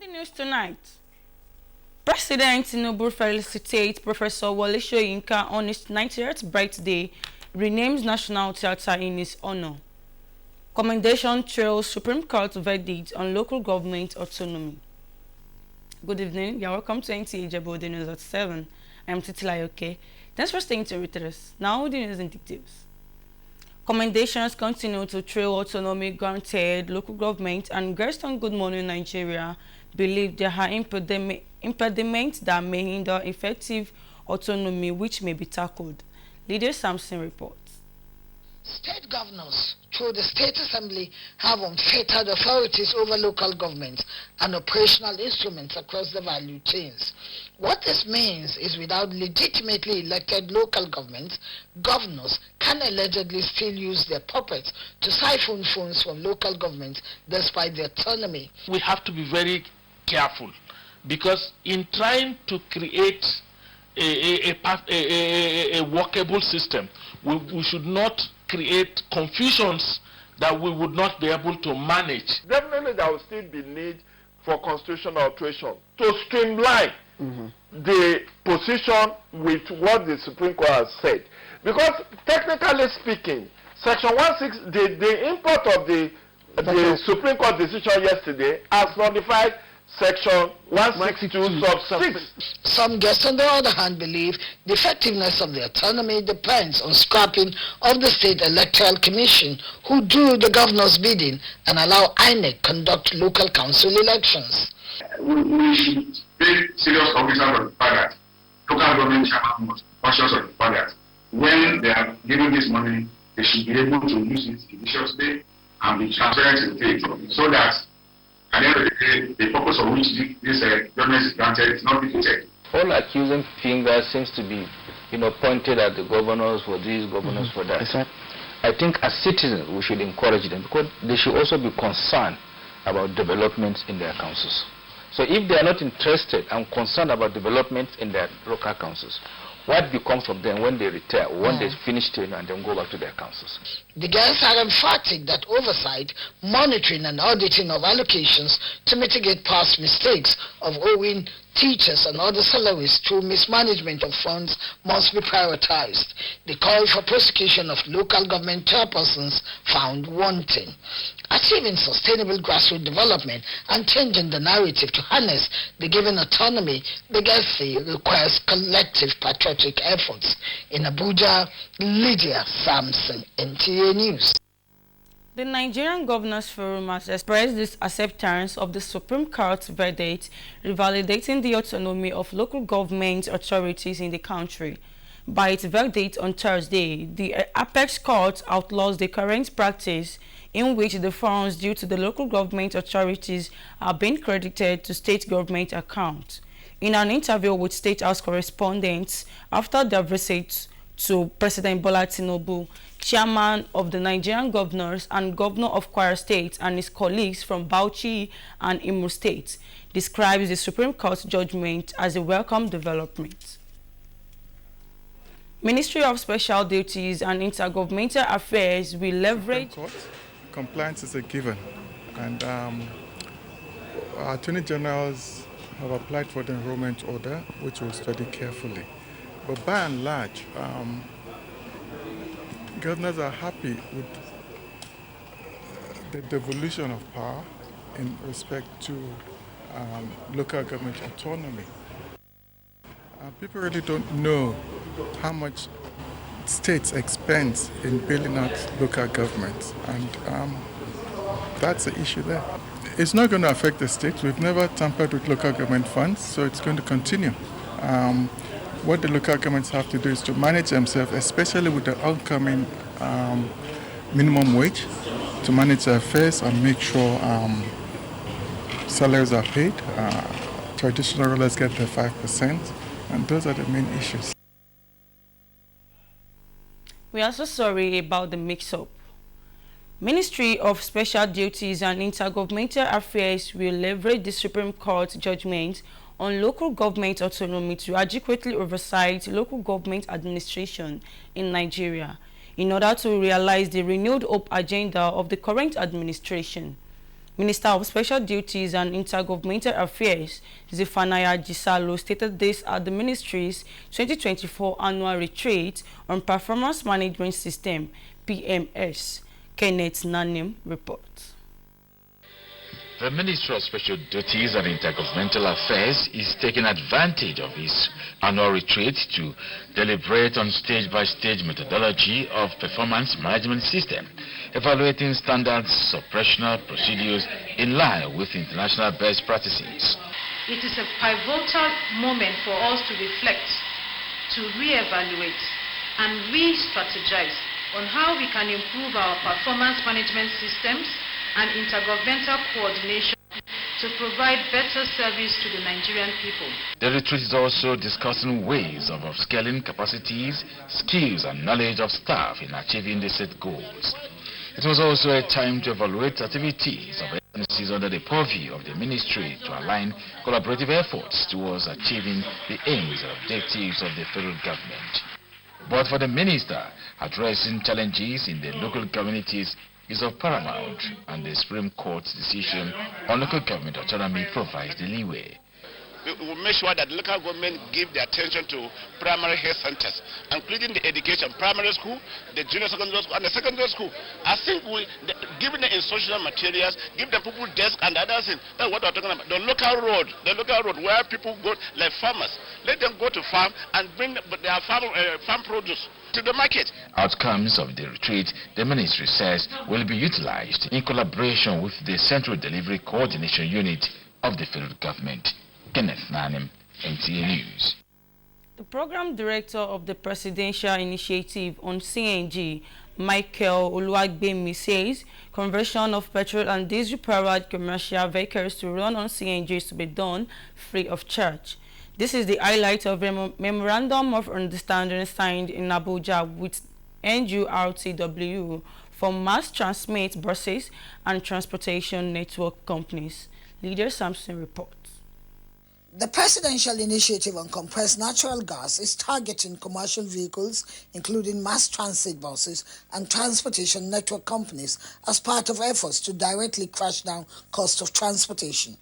The news tonight. Presidentolu felicitates Professor Wole Soyinka on his 90th birthday, renames National Theatre in his honor. Commendation trails Supreme Court verdict on local government autonomy. Good evening, you are welcome to NTA Jebo News at 7. I am Titilayoke. Thanks for staying tuned with us. Now the news in details. Commendations continue to trail autonomy granted local government, and guests on Good Morning Nigeria believe there are impediments that may hinder effective autonomy which may be tackled. Leader Samson reports. State governors, through the State Assembly, have unfettered authorities over local governments and operational instruments across the value chains. What this means is without legitimately elected local governments, governors can allegedly still use their puppets to siphon funds from local governments despite their autonomy. We have to be very careful because in trying to create a workable system, we should not create confusions that we would not be able to manage. Definitely there will still be need for constitutional alteration to streamline the position with what the Supreme Court has said. Because technically speaking, Section 16, the import of the Supreme Court decision yesterday has nullified Section 162 sub 6. Some guests, on the other hand, believe the effectiveness of the autonomy depends on scrapping of the State Electoral Commission, who do the governor's bidding and allow INEC conduct local council elections. We should take serious cognizance of the fact that local government chairman must be conscious of the fact that when they are given this money, they should be able to use it judiciously and be transparent in the field, so that at the end of the day, the purpose of which this government is granted is not defeated. All accusing fingers seems to be, pointed at the governors for this, governors for that. I think as citizens, we should encourage them because they should also be concerned about developments in their councils. So if they are not interested and concerned about developments in their local councils, what becomes of them when they retire, when they finish tenure and then go back to their councils? The guests are emphatic that oversight, monitoring and auditing of allocations to mitigate past mistakes of owing teachers and other salaries through mismanagement of funds must be prioritized. They call for prosecution of local government chairpersons found wanting. Achieving sustainable grassroots development and changing the narrative to harness the given autonomy, the guests say, requires collective patriotic efforts. In Abuja, Lydia Samson, NTA News. The Nigerian Governors Forum has expressed its acceptance of the Supreme Court verdict revalidating the autonomy of local government authorities in the country. By its verdict on Thursday, the Apex Court outlaws the current practice in which the funds due to the local government authorities are being credited to state government accounts. In an interview with State House correspondents after their visit to President Bola Tinubu, chairman of the Nigerian Governors and Governor of Kwara State and his colleagues from Bauchi and Imo State describes the Supreme Court judgment as a welcome development. Ministry of Special Duties and Intergovernmental Affairs will leverage... Compliance is a given, and our Attorney Generals have applied for the enrollment order, which we'll study carefully. But by and large, governors are happy with the devolution of power in respect to local government autonomy. People really don't know how much states expend in bailing out local governments, and that's the issue there. It's not going to affect the states. We've never tampered with local government funds, so it's going to continue. What the local governments have to do is to manage themselves, especially with the upcoming minimum wage, to manage their affairs and make sure salaries are paid. Traditional rulers get their 5%, and those are the main issues. We are so sorry about the mix-up. Ministry of Special Duties and Intergovernmental Affairs will leverage the Supreme Court judgment on local government autonomy to adequately oversight local government administration in Nigeria in order to realize the renewed hope agenda of the current administration. Minister of Special Duties and Intergovernmental Affairs, Zephaniah Gisalo, stated this at the ministry's 2024 annual retreat on Performance Management System, PMS. Kenneth Nanim reports. The Ministry of Special Duties and Intergovernmental Affairs is taking advantage of its annual retreat to deliberate on stage-by-stage methodology of performance management system, evaluating standards, operational procedures in line with international best practices. It is a pivotal moment for us to reflect, to re-evaluate and re-strategize on how we can improve our performance management systems and intergovernmental coordination to provide better service to the Nigerian people. The retreat is also discussing ways of upscaling capacities, skills and knowledge of staff in achieving the set goals. It was also a time to evaluate activities of agencies under the purview of the ministry to align collaborative efforts towards achieving the aims and objectives of the federal government. But for the minister, addressing challenges in the local communities is of paramount, and the Supreme Court's decision on local government autonomy provides the leeway. We will make sure that local government give their attention to primary health centers, including the education, primary school, the junior secondary school, and the secondary school. I think giving the instructional materials, give the people desk and other things. That's what we're talking about. The local road where people go, like farmers, let them go to farm and bring their farm produce to the market. Outcomes of the retreat, the ministry says, will be utilized in collaboration with the Central Delivery Coordination Unit of the federal government. Kenneth Nanim, NTA News. The program director of the Presidential Initiative on CNG, Michael Oluwagbemi, says conversion of petrol and diesel-powered commercial vehicles to run on CNG is to be done free of charge. This is the highlight of a memorandum of understanding signed in Abuja with NURTW for mass transit buses and transportation network companies. Leader Samson reports. The Presidential Initiative on Compressed Natural Gas is targeting commercial vehicles, including mass transit buses and transportation network companies, as part of efforts to directly crash down cost of transportation.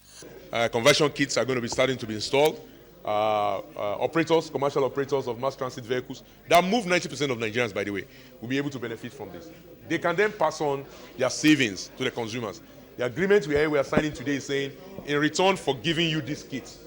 Conversion kits are going to be starting to be installed. Commercial operators of mass transit vehicles that move 90% of Nigerians, by the way, will be able to benefit from this. They can then pass on their savings to the consumers. The agreement we are signing today is saying, in return for giving you these kits,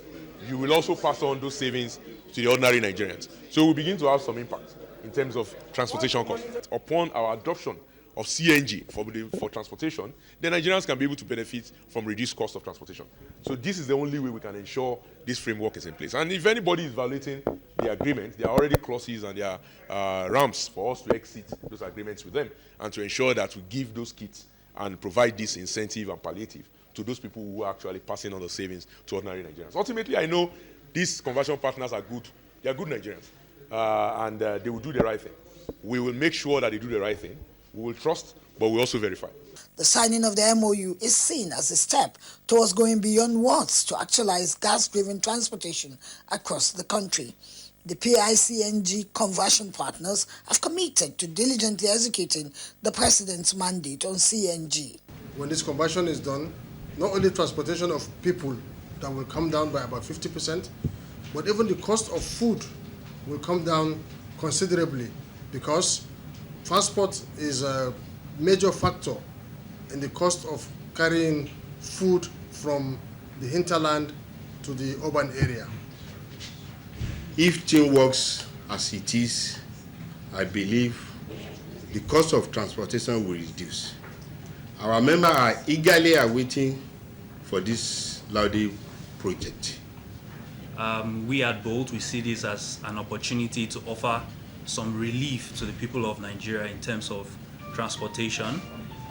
you will also pass on those savings to the ordinary Nigerians. So we'll begin to have some impact in terms of transportation costs. Upon our adoption of CNG for transportation, the Nigerians can be able to benefit from reduced cost of transportation. So this is the only way we can ensure this framework is in place. And if anybody is violating the agreement, there are already clauses and there are ramps for us to exit those agreements with them and to ensure that we give those kits and provide this incentive and palliative to those people who are actually passing on the savings to ordinary Nigerians. Ultimately, I know these conversion partners are good. They are good Nigerians, and they will do the right thing. We will make sure that they do the right thing. We will trust, but we also verify. The signing of the MOU is seen as a step towards going beyond words to actualize gas-driven transportation across the country. The PICNG conversion partners have committed to diligently executing the President's mandate on CNG. When this conversion is done, not only transportation of people that will come down by about 50%, but even the cost of food will come down considerably, because transport is a major factor in the cost of carrying food from the hinterland to the urban area. If things works as it is, I believe the cost of transportation will reduce. Our members are eagerly awaiting for this Laudi project. We at Bolt, we see this as an opportunity to offer some relief to the people of Nigeria in terms of transportation,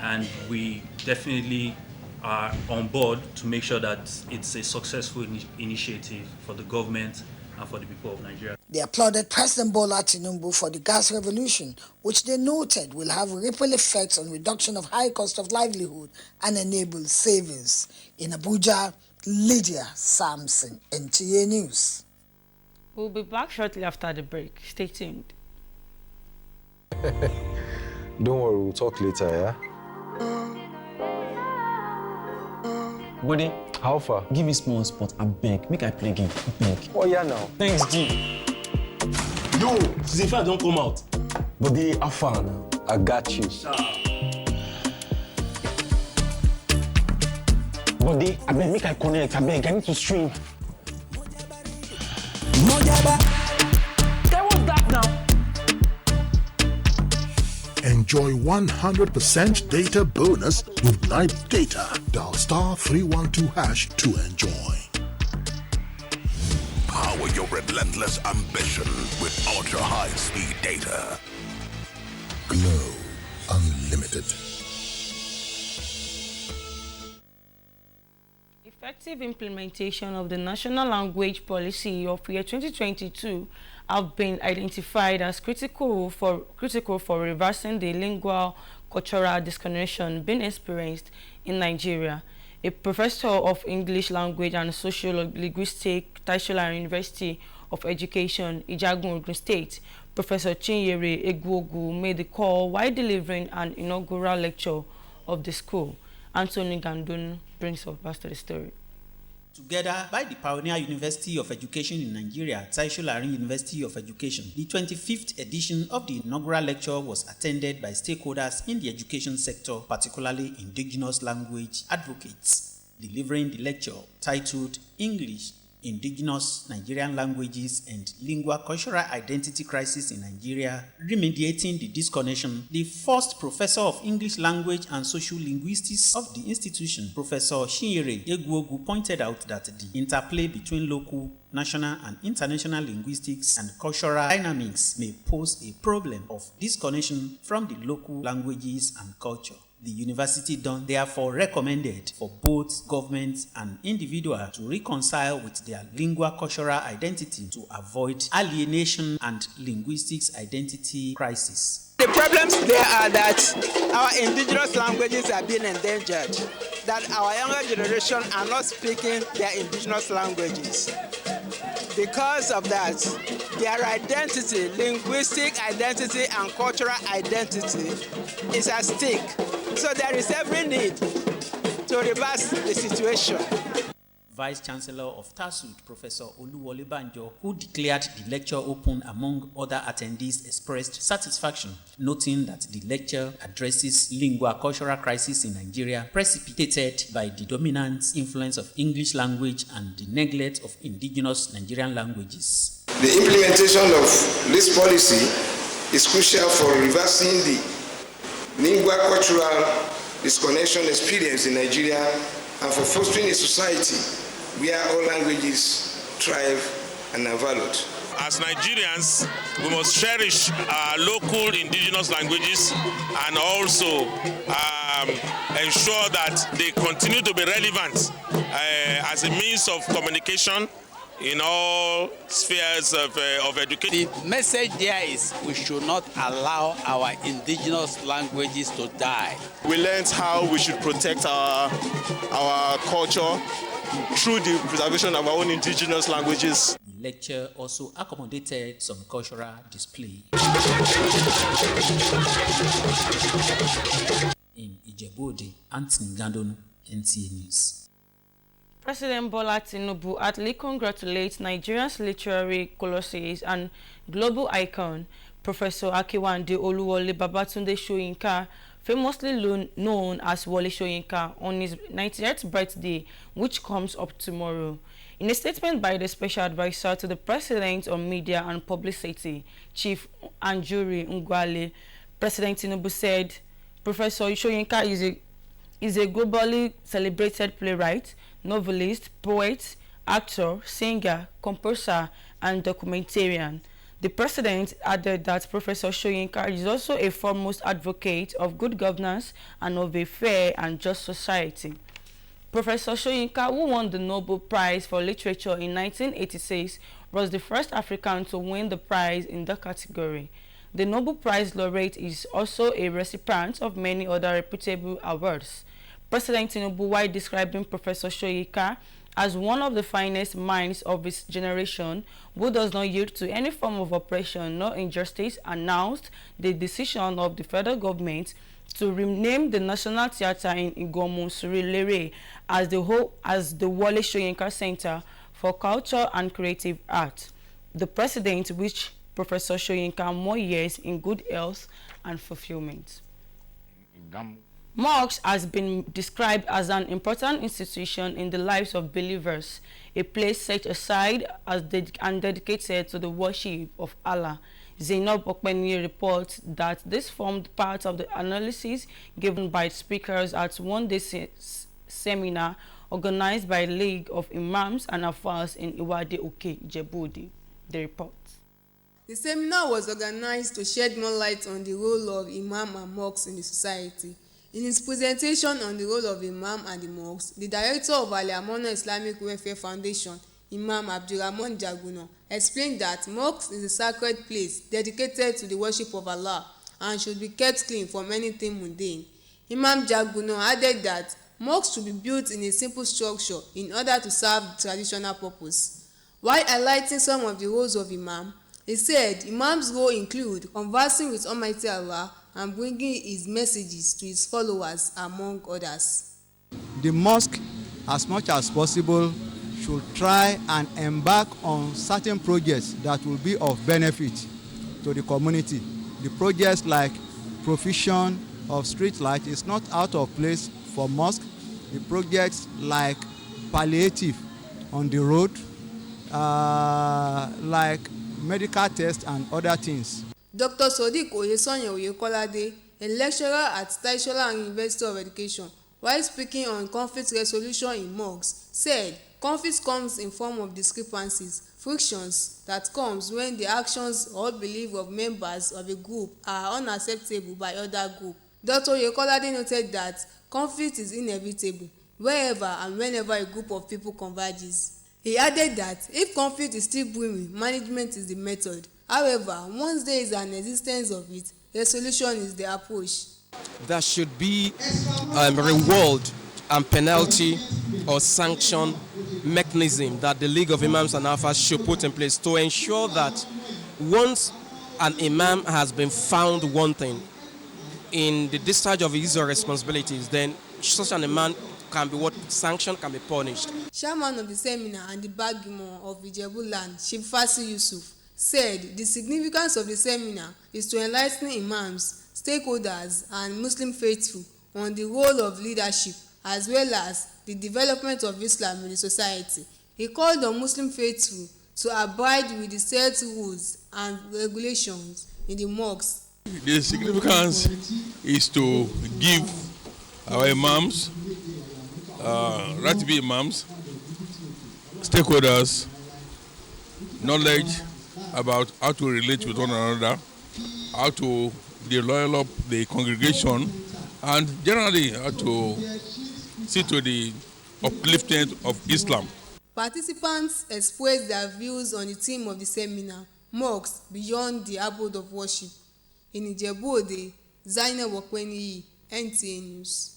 and we definitely are on board to make sure that it's a successful initiative for the government and for the people of Nigeria. They applauded President Bola Tinubu for the gas revolution, which they noted will have ripple effects on reduction of high cost of livelihood and enable savings. In Abuja, Lydia Samson, NTA News. We'll be back shortly after the break. Stay tuned. Don't worry, we'll talk later, yeah? Buddy, how far? Give me small spot, I beg. Make I play game, I beg. Oh yeah now. Thanks, G. Yo, Zifa don't come out. Buddy, how far now? I got you. Buddy, I beg, make I connect, I beg. I need to stream. What's that now? Enjoy 100% data bonus with Night Data. Dial star 312# to enjoy. Power your relentless ambition with ultra-high-speed data. Glow Unlimited. Effective implementation of the National Language Policy of year 2022 have been identified as critical for reversing the lingual cultural discrimination being experienced in Nigeria. A professor of English language and socio-linguistics, Presidentolu University of Education, Ijagun, Ogun State, Professor Chinyere Egwogu made the call while delivering an inaugural lecture of the school. Anthony Gandun brings us to the story. Together by the Pioneer University of Education in Nigeria, Presidentolu University of Education, the 25th edition of the inaugural lecture was attended by stakeholders in the education sector, particularly indigenous language advocates. Delivering the lecture titled English, Indigenous Nigerian Languages and Lingua Cultural Identity Crisis in Nigeria, Remediating the Disconnection, the first professor of English language and social linguistics of the institution, Professor Chinyere Egwogu, pointed out that the interplay between local, national and international linguistics and cultural dynamics may pose a problem of disconnection from the local languages and culture. The university therefore recommended for both governments and individuals to reconcile with their lingua cultural identity to avoid alienation and linguistics identity crisis. The problems there are that our indigenous languages are being endangered, that our younger generation are not speaking their indigenous languages. Because of that, their identity, linguistic identity and cultural identity is at stake. So there is every need to reverse the situation. Vice Chancellor of TASUD, Professor Oluwole Banjo, who declared the lecture open among other attendees, expressed satisfaction, noting that the lecture addresses lingua cultural crisis in Nigeria precipitated by the dominant influence of English language and the neglect of indigenous Nigerian languages. The implementation of this policy is crucial for reversing the lingua cultural disconnection experience in Nigeria and for fostering a society where all languages thrive and are valued. As Nigerians, we must cherish our local indigenous languages and also ensure that they continue to be relevant as a means of communication in all spheres of education. The message there is we should not allow our indigenous languages to die. We learned how we should protect our culture through the preservation of our own indigenous languages. The lecture also accommodated some cultural display. In Ijebu-Ode, Anthony Gandon, NTA News. President Bola Tinubu heartily congratulates Nigeria's literary colossus and global icon, Professor Akiwande Oluwole Babatunde Soyinka, famously known as Wole Soyinka, on his 98th birthday, which comes up tomorrow. In a statement by the Special Advisor to the President on Media and Publicity, Chief Anjuri Ngwale, President Tinubu said, Professor Soyinka is a globally celebrated playwright, novelist, poet, actor, singer, composer, and documentarian. The president added that Professor Soyinka is also a foremost advocate of good governance and of a fair and just society. Professor Soyinka, who won the Nobel Prize for Literature in 1986, was the first African to win the prize in the category. The Nobel Prize laureate is also a recipient of many other reputable awards. President Tinubu, while describing Professor Soyinka as one of the finest minds of his generation, who does not yield to any form of oppression nor injustice, announced the decision of the federal government to rename the National Theatre in Igomu Surulere as the Wole Soyinka Center for Culture and Creative Art. The president wished Professor Soyinka more years in good health and fulfillment. Mosque has been described as an important institution in the lives of believers, a place set aside and dedicated to the worship of Allah. Zainab Okpeni reports that this formed part of the analysis given by speakers at one-day seminar organized by League of Imams and Afars in Iwade Oke, Jebudi. The report. The seminar was organized to shed more light on the role of Imam and mosques in the society. In his presentation on the role of Imam and the mosques, the director of Al-Amona Islamic Welfare Foundation, Imam Abdurrahman Jaguno, explained that mosque is a sacred place dedicated to the worship of Allah and should be kept clean from anything mundane. Imam Jaguno added that mosques should be built in a simple structure in order to serve the traditional purpose. While highlighting some of the roles of Imam, he said Imam's role include conversing with Almighty Allah and bringing his messages to his followers, among others. The mosque, as much as possible, should try and embark on certain projects that will be of benefit to the community. The projects like provision of street light is not out of place for mosque. The projects like palliative on the road, like medical tests and other things. Dr. Sodiq Oyesanya Oyekolade, a lecturer at Taishola University of Education, while speaking on conflict resolution in mosques, said conflict comes in form of discrepancies, frictions that comes when the actions or belief of members of a group are unacceptable by other group. Dr. Oyekolade noted that conflict is inevitable wherever and whenever a group of people converges. He added that if conflict is still brewing, management is the method. However, once there is an existence of it, resolution is the approach. There should be reward and penalty or sanction mechanism that the League of Imams and Afars should put in place to ensure that once an imam has been found wanting in the discharge of his or responsibilities, then such an imam can be sanctioned, can be punished. Chairman of the seminar and the Bagimo of Ijebu Land, Shifasi Yusuf, said the significance of the seminar is to enlighten imams, stakeholders, and Muslim faithful on the role of leadership as well as the development of Islam in the society. He called on Muslim faithful to abide with the set rules and regulations in the mosques. The significance is to give our imams, right to be imams, stakeholders, knowledge about how to relate with one another, how to develop the congregation, and generally how to see to the upliftment of Islam. Participants expressed their views on the theme of the seminar, Mosques Beyond the Abode of Worship. In Ijebu-Ode, Zainab Okpeni, NTA News.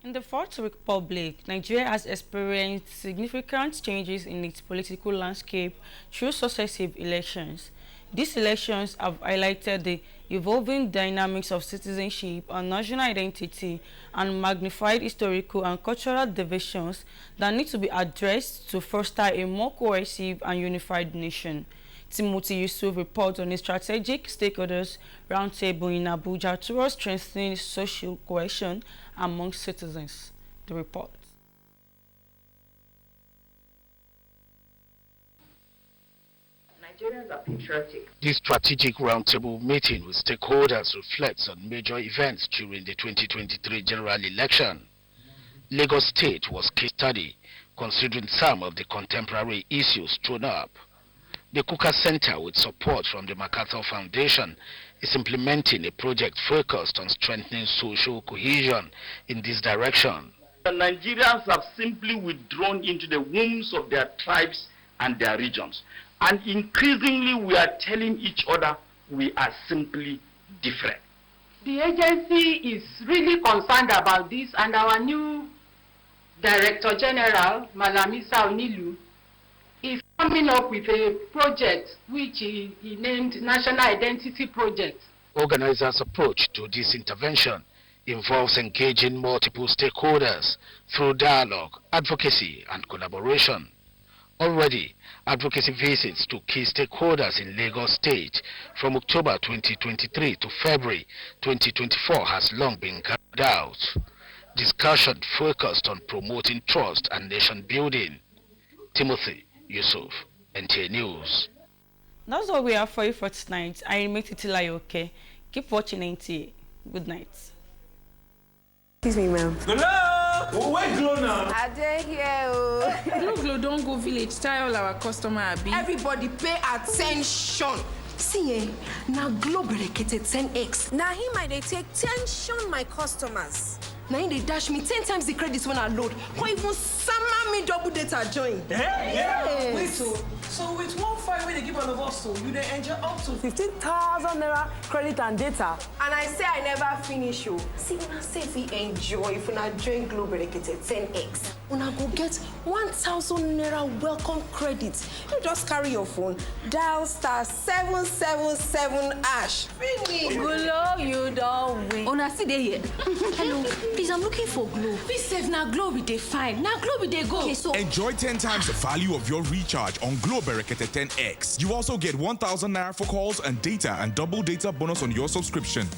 In the Fourth Republic, Nigeria has experienced significant changes in its political landscape through successive elections. These elections have highlighted the evolving dynamics of citizenship and national identity and magnified historical and cultural divisions that need to be addressed to foster a more cohesive and unified nation. Timothy Yusuf reports on a strategic stakeholders roundtable in Abuja towards strengthening social cohesion among citizens. The report. Nigerians are patriotic. This strategic roundtable meeting with stakeholders reflects on major events during the 2023 general election. Lagos State was case study, considering some of the contemporary issues thrown up. The Kuka Center, with support from the MacArthur Foundation, is implementing a project focused on strengthening social cohesion in this direction. The Nigerians have simply withdrawn into the wombs of their tribes and their regions. And increasingly we are telling each other we are simply different. The agency is really concerned about this, and our new Director General, Malamisa Onilu, is coming up with a project which he named National Identity Project. Organizers' approach to this intervention involves engaging multiple stakeholders through dialogue, advocacy, and collaboration. Already, advocacy visits to key stakeholders in Lagos State from October 2023 to February 2024 has long been carried out. Discussion focused on promoting trust and nation building. Timothy Yusuf, NTA News. That's all we have for you for tonight. I remain Titilayoke. Keep watching NTA. Good night. Excuse me, ma'am. Glow! Where Glow now? I dare here. Glow don't go village. Tell all our customer abi. Everybody pay attention. See, now Glow berekete 10x. Now him I they take tension my customers. Now they dash me 10 times the credits when I load. Or even summer me double data join. Yeah. Wait, so with one file where they give all of us, so you they enjoy up to 15,000 naira credit and data. And I say I never finish you. See, when I say if we enjoy, if we join Glow berekete 10x, when I go get 1,000 naira welcome credit. You just carry your phone, dial *777#. Finish. Glow, you don't win. Una see they here. Hello, please, I'm looking for Glow. Please save now Glow with they fine. Now Glow with they go. Okay, so enjoy 10 times the value of your recharge on Glow berekete 10x. You also get 1,000 naira for calls and data and double data bonus on your subscription.